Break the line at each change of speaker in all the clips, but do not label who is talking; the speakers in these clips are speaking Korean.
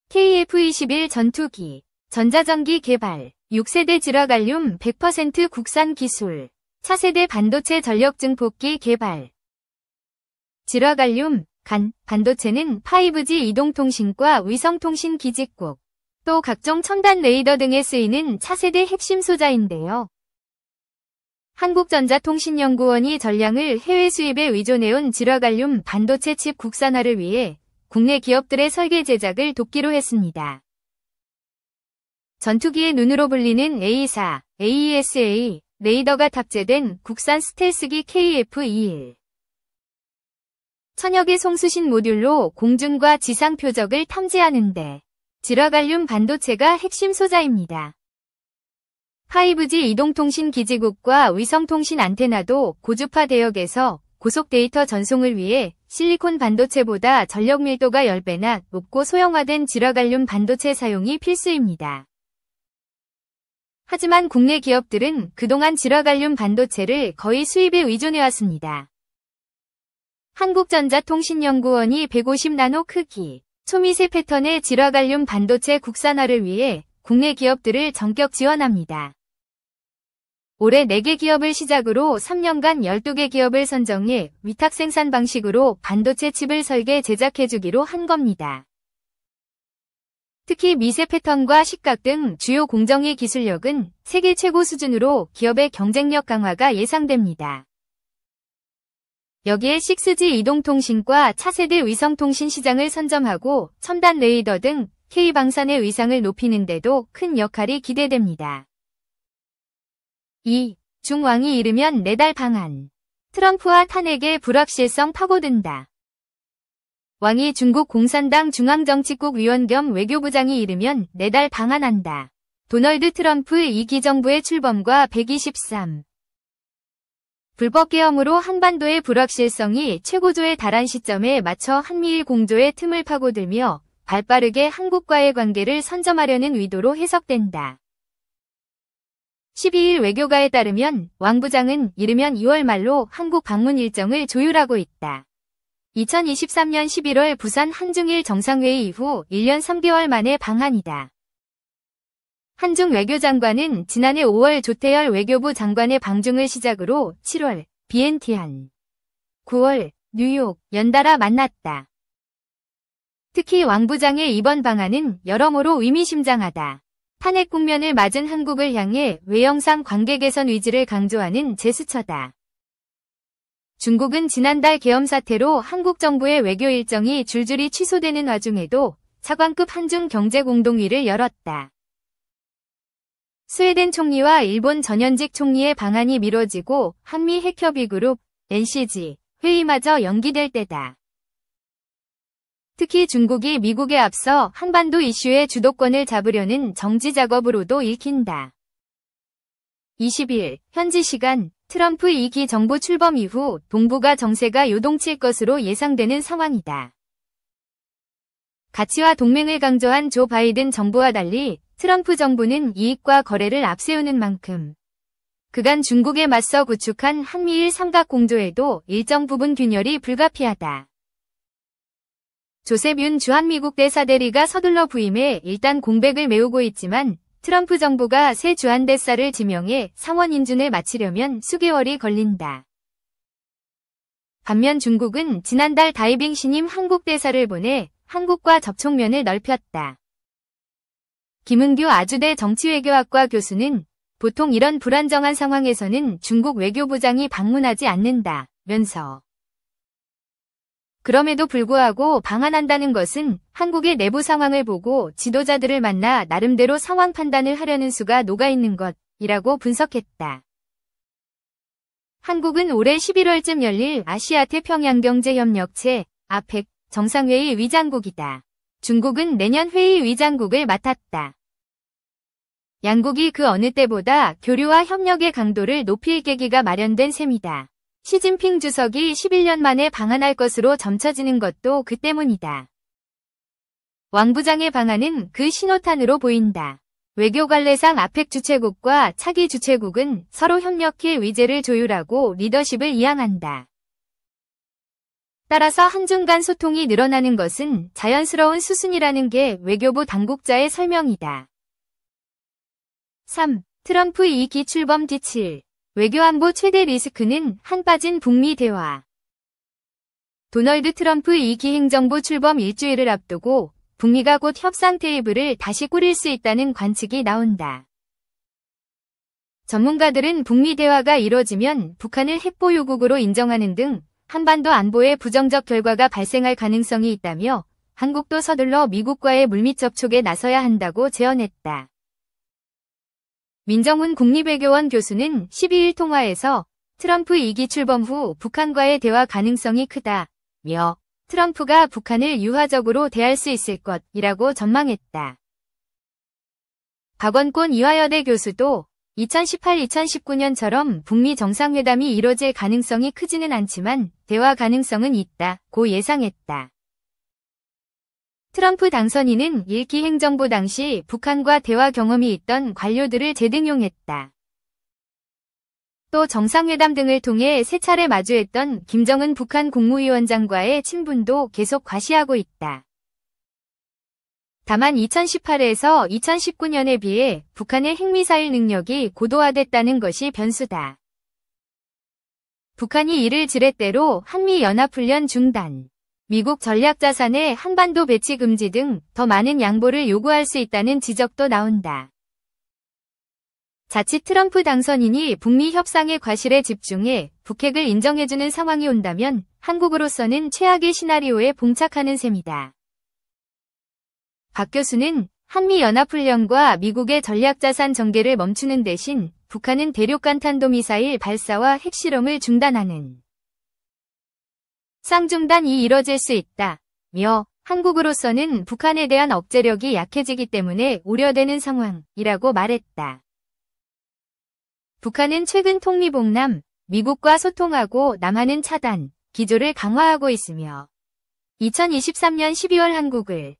KF-21 전투기, 전자전기 개발, 6세대 질화갈륨 100% 국산 기술, 차세대 반도체 전력 증폭기 개발. 질화갈륨, 반도체는 5G 이동통신과 위성통신 기지국, 또 각종 첨단 레이더 등에 쓰이는 차세대 핵심 소자인데요. 한국전자통신연구원이 전량을 해외 수입에 의존해온 질화갈륨 반도체 칩 국산화를 위해 국내 기업들의 설계 제작을 돕기로 했습니다. 전투기의 눈으로 불리는 A4, AESA 레이더가 탑재된 국산 스텔스기 KF-21. 천여 개 송수신 모듈로 공중과 지상 표적을 탐지하는데 질화갈륨 반도체가 핵심 소자입니다. 5G 이동통신 기지국과 위성통신 안테나도 고주파 대역에서 고속 데이터 전송을 위해 실리콘 반도체보다 전력 밀도가 10배나 높고 소형화된 질화갈륨 반도체 사용이 필수입니다. 하지만 국내 기업들은 그동안 질화갈륨 반도체를 거의 수입에 의존해왔습니다. 한국전자통신연구원이 150나노 크기, 초미세 패턴의 질화갈륨 반도체 국산화를 위해 국내 기업들을 전격 지원합니다. 올해 4개 기업을 시작으로 3년간 12개 기업을 선정해 위탁 생산 방식으로 반도체 칩을 설계 제작해주기로 한 겁니다. 특히 미세 패턴과 식각 등 주요 공정의 기술력은 세계 최고 수준으로 기업의 경쟁력 강화가 예상됩니다. 여기에 6G 이동통신과 차세대 위성통신 시장을 선점하고 첨단 레이더 등 K방산의 위상을 높이는 데도 큰 역할이 기대됩니다. 2. 중왕이 이르면 내달 방한. 트럼프와 탄핵의 불확실성 파고든다. 왕이 중국 공산당 중앙정치국 위원 겸 외교부장이 이르면 내달 방한한다. 도널드 트럼프 2기 정부의 출범과 123. 불법 계엄으로 한반도의 불확실성이 최고조에 달한 시점에 맞춰 한미일 공조의 틈을 파고들며 발빠르게 한국과의 관계를 선점하려는 의도로 해석된다. 12일 외교가에 따르면 왕 부장은 이르면 2월 말로 한국 방문 일정을 조율하고 있다. 2023년 11월 부산 한중일 정상회의 이후 1년 3개월 만의 방한이다. 한중 외교장관은 지난해 5월 조태열 외교부 장관의 방중을 시작으로 7월 비엔티안, 9월 뉴욕 연달아 만났다. 특히 왕 부장의 이번 방한은 여러모로 의미심장하다. 탄핵 국면을 맞은 한국을 향해 외형상 관계 개선 의지를 강조하는 제스처다. 중국은 지난달 계엄 사태로 한국 정부의 외교 일정이 줄줄이 취소되는 와중에도 차관급 한중 경제공동회의를 열었다. 스웨덴 총리와 일본 전현직 총리의 방한이 미뤄지고 한미 핵협의그룹 NCG 회의마저 연기될 때다. 특히 중국이 미국에 앞서 한반도 이슈의 주도권을 잡으려는 정지 작업으로도 읽힌다. 20일 현지 시간 트럼프 2기 정부 출범 이후 동북아 정세가 요동칠 것으로 예상되는 상황이다. 가치와 동맹을 강조한 조 바이든 정부와 달리 트럼프 정부는 이익과 거래를 앞세우는 만큼 그간 중국에 맞서 구축한 한미일 삼각공조에도 일정 부분 균열이 불가피하다. 조셉 윤 주한미국 대사대리가 서둘러 부임해 일단 공백을 메우고 있지만 트럼프 정부가 새 주한대사를 지명해 상원 인준을 마치려면 수개월이 걸린다. 반면 중국은 지난달 다이빙 신임 한국 대사를 보내 한국과 접촉면을 넓혔다. 김은규 아주대 정치외교학과 교수는 보통 이런 불안정한 상황에서는 중국 외교부장이 방문하지 않는다면서 그럼에도 불구하고 방한한다는 것은 한국의 내부 상황을 보고 지도자들을 만나 나름대로 상황 판단을 하려는 수가 녹아있는 것이라고 분석했다. 한국은 올해 11월쯤 열릴 아시아태평양경제협력체 아펙 정상회의 위장국이다. 중국은 내년 회의 위장국을 맡았다. 양국이 그 어느 때보다 교류와 협력의 강도를 높일 계기가 마련된 셈이다. 시진핑 주석이 11년 만에 방한할 것으로 점쳐지는 것도 그 때문이다. 왕 부장의 방한은 그 신호탄으로 보인다. 외교관례상 아펙 주최국과 차기 주최국은 서로 협력해 위제를 조율하고 리더십을 이양한다. 따라서 한중 간 소통이 늘어나는 것은 자연스러운 수순이라는 게 외교부 당국자의 설명이다. 3. 트럼프 2기 출범 뒤7. 외교안보 최대 리스크는 한 빠진 북미 대화. 도널드 트럼프 2기 행정부 출범 일주일을 앞두고 북미가 곧 협상 테이블을 다시 꾸릴 수 있다는 관측이 나온다. 전문가들은 북미 대화가 이뤄지면 북한을 핵보유국으로 인정하는 등 한반도 안보에 부정적 결과가 발생할 가능성이 있다며 한국도 서둘러 미국과의 물밑 접촉에 나서야 한다고 제언했다. 민정훈 국립외교원 교수는 12일 통화에서 트럼프 2기 출범 후 북한과의 대화 가능성이 크다며 트럼프가 북한을 유화적으로 대할 수 있을 것이라고 전망했다. 박원권 이화여대 교수도 2018-2019년처럼 북미 정상회담이 이뤄질 가능성이 크지는 않지만 대화 가능성은 있다고 예상했다. 트럼프 당선인은 1기 행정부 당시 북한과 대화 경험이 있던 관료들을 재등용했다. 또 정상회담 등을 통해 세 차례 마주했던 김정은 북한 국무위원장과의 친분도 계속 과시하고 있다. 다만 2018에서 2019년에 비해 북한의 핵미사일 능력이 고도화됐다는 것이 변수다. 북한이 이를 지렛대로 한미연합훈련 중단, 미국 전략자산의 한반도 배치 금지 등 더 많은 양보를 요구할 수 있다는 지적도 나온다. 자칫 트럼프 당선인이 북미 협상의 과실에 집중해 북핵을 인정해주는 상황이 온다면 한국으로서는 최악의 시나리오에 봉착하는 셈이다. 박 교수는 한미연합훈련과 미국의 전략자산 전개를 멈추는 대신 북한은 대륙간 탄도미사일 발사와 핵실험을 중단하는 쌍중단이 이뤄질 수 있다며 한국으로서는 북한에 대한 억제력이 약해지기 때문에 우려되는 상황이라고 말했다. 북한은 최근 통미봉남, 미국과 소통하고 남한은 차단, 기조를 강화하고 있으며 2023년 12월 한국을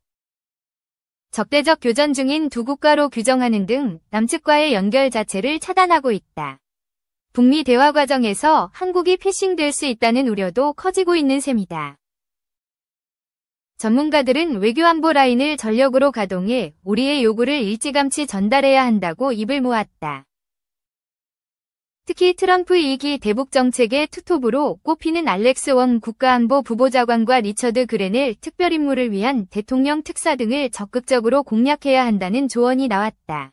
적대적 교전 중인 두 국가로 규정하는 등 남측과의 연결 자체를 차단하고 있다. 북미 대화 과정에서 한국이 패싱될 수 있다는 우려도 커지고 있는 셈이다. 전문가들은 외교안보 라인을 전력으로 가동해 우리의 요구를 일찌감치 전달해야 한다고 입을 모았다. 특히 트럼프 2기 대북 정책의 투톱으로 꼽히는 알렉스 원 국가안보 부보좌관과 리처드 그렌엘 특별임무를 위한 대통령 특사 등을 적극적으로 공략해야 한다는 조언이 나왔다.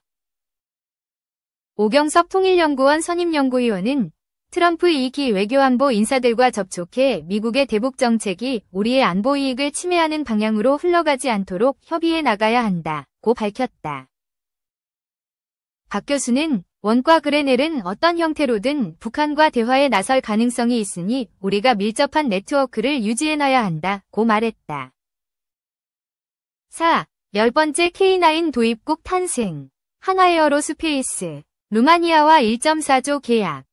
오경석 통일연구원 선임연구위원은 트럼프 2기 외교안보 인사들과 접촉해 미국의 대북 정책이 우리의 안보 이익을 침해하는 방향으로 흘러가지 않도록 협의해 나가야 한다고 밝혔다. 박 교수는 원과 그레넬은 어떤 형태로든 북한과 대화에 나설 가능성이 있으니 우리가 밀접한 네트워크를 유지해놔야 한다고 말했다. 4. 10번째 K9 도입국 탄생. 한화에어로스페이스. 루마니아와 1.4조 계약.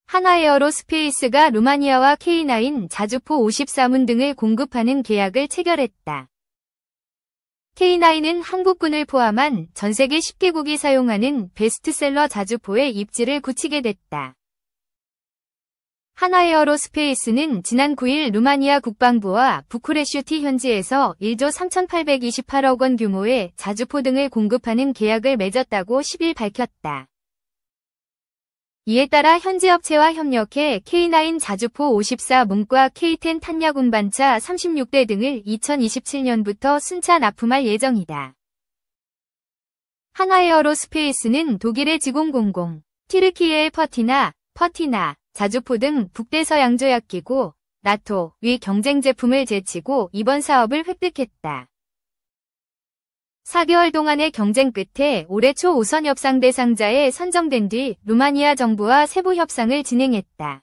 한화에어로스페이스가 루마니아와 K9 자주포 54문 등을 공급하는 계약을 체결했다. K9은 한국군을 포함한 전 세계 10개국이 사용하는 베스트셀러 자주포의 입지를 굳히게 됐다. 한화에어로스페이스는 지난 9일 루마니아 국방부와 부쿠레슈티 현지에서 1조 3,828억 원 규모의 자주포 등을 공급하는 계약을 맺었다고 10일 밝혔다. 이에 따라 현지 업체와 협력해 K9 자주포 54문과 K10 탄약 운반차 36대 등을 2027년부터 순차 납품할 예정이다. 한화에어로스페이스는 독일의 지공공공, 튀르키예의 퍼티나 자주포 등 북대서양조약기구, 나토,의 경쟁 제품을 제치고 이번 사업을 획득했다. 4개월 동안의 경쟁 끝에 올해 초 우선 협상 대상자에 선정된 뒤 루마니아 정부와 세부 협상을 진행했다.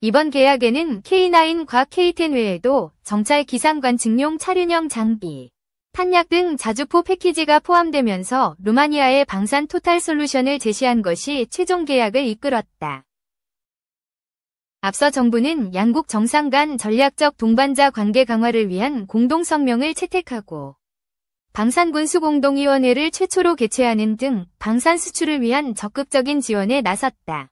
이번 계약에는 K9과 K10 외에도 정찰 기상 관측용 차륜형 장비, 탄약 등 자주포 패키지가 포함되면서 루마니아의 방산 토탈 솔루션을 제시한 것이 최종 계약을 이끌었다. 앞서 정부는 양국 정상 간 전략적 동반자 관계 강화를 위한 공동성명을 채택하고 방산군수공동위원회를 최초로 개최하는 등 방산 수출을 위한 적극적인 지원에 나섰다.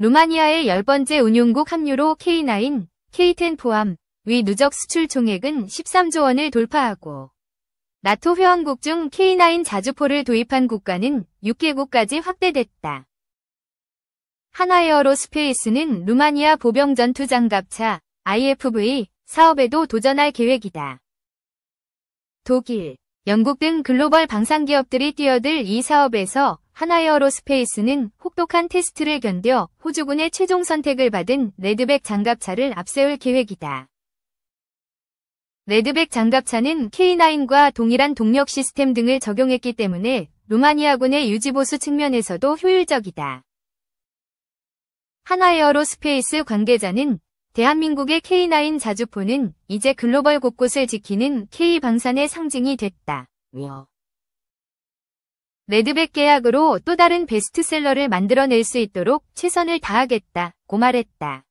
루마니아의 10번째 운용국 합류로 K9, K10 포함 위 누적 수출 총액은 13조 원을 돌파하고 나토 회원국 중 K9 자주포를 도입한 국가는 6개국까지 확대됐다. 한화에어로스페이스는 루마니아 보병 전투 장갑차 IFV 사업에도 도전할 계획이다. 독일, 영국 등 글로벌 방산기업들이 뛰어들 이 사업에서 한화에어로스페이스는 혹독한 테스트를 견뎌 호주군의 최종 선택을 받은 레드백 장갑차를 앞세울 계획이다. 레드백 장갑차는 K9과 동일한 동력 시스템 등을 적용했기 때문에 루마니아군의 유지보수 측면에서도 효율적이다. 한화에어로스페이스 관계자는 대한민국의 K9 자주포는 이제 글로벌 곳곳을 지키는 K방산의 상징이 됐다. 레드백 계약으로 또 다른 베스트셀러를 만들어낼 수 있도록 최선을 다하겠다고 말했다.